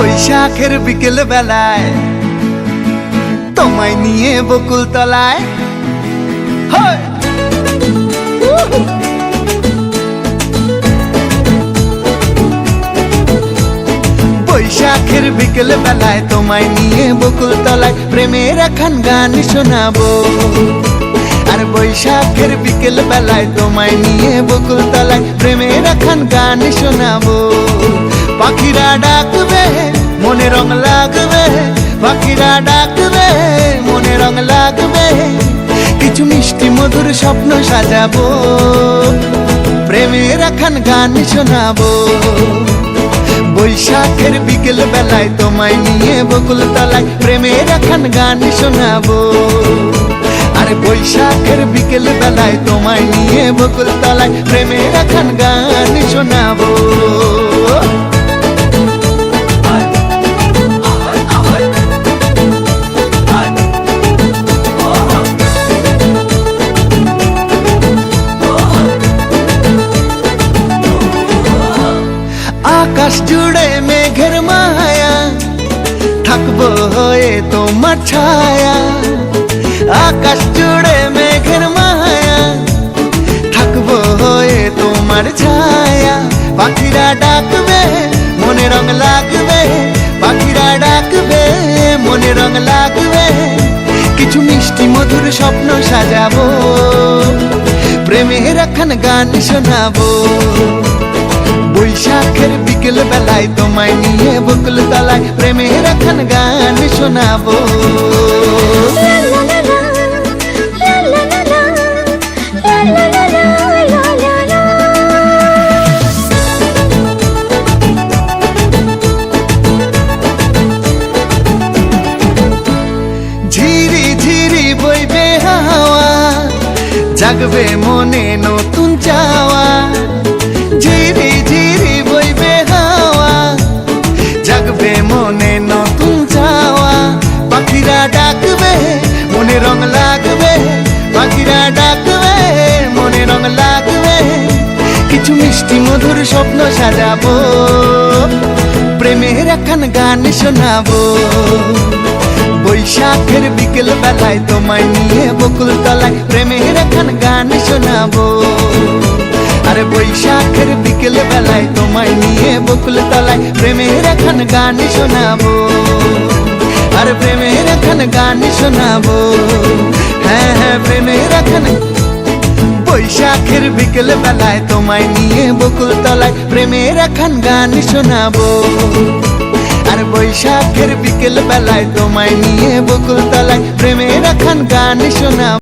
বৈশাখের বিকেল বেলায় তোমায় নিয়ে বকুল তলায় বৈশাখের বিকেল বেলায় তোমায় নিয়ে বকুল তলায় প্রেমের এখন গান শোনাবো। আর বৈশাখের বিকেল বেলায় তোমায় নিয়ে বকুল তলায় প্রেমের এখন গান শোনাবো। পাখিরা ডাকবে মনে রং লাগবে, পাখিরা ডাকবে মনে রং লাগবে, কিছু মিষ্টি মধুর স্বপ্ন সাজাবো, প্রেমের এখন গান শোনাবো। বৈশাখের বিকেল বেলায় তোমায় নিয়ে বকুল তলায় প্রেমের এখন গান শোনাবো। আরে বৈশাখের বিকেল বেলায় তোমায় নিয়ে বকুল তলায় প্রেমের এখন গান শোনাবো। আকাশ জুড়ে মেঘের মায়া, থাকবো হয়ে তোমার ছায়া। আকাশ জুড়ে মেঘের মায়া, থাকবো হয়ে তোমার ছায়া। পাখিরা ডাকবে মনে রং লাগবে, পাখিরা ডাকবে মনে রং লাগবে, কিছু মিষ্টি মধুর স্বপ্ন সাজাবো, প্রেমের এখন গান শোনাবো। বৈশাখের বিকেল বেলায় তোমায় নিয়ে বকুল তলায় প্রেমের এখন গান শোনাবো। ঝিরি ঝিরি বইবে হাওয়া, জাগবে মনে নতুন চাওয়া। ঝিরি ঝিরি বইবে হাওয়া, জাগবে মনে নতুন চাওয়া। পাখিরা ডাকবে মনে রং লাগবে, পাখিরা ডাকবে মনে রং লাগবে, কিছু মিষ্টি মধুর স্বপ্ন সাজাবো, প্রেমের এখন গান শোনাবো। বৈশাখের বিকেল বেলায় তোমায় নিয়ে বকুল তলায় প্রেমের এখন গান শোনাবো। আরে বৈশাখের বিকেল বেলায় তোমায় নিয়ে বকুল তলায় প্রেমের এখন গান শোনাবো। আরে প্রেমের এখন গান শোনাবো, হ্যাঁ হ্যাঁ প্রেমের এখন। বৈশাখের বিকেল বেলায় তোমায় নিয়ে বকুল তলায় প্রেমের এখন গান শোনাবো। আর বৈশাখের বিকেল বেলায় তোমায় নিয়ে বকুল তলায় প্রেমের এখন গান শোনাবো।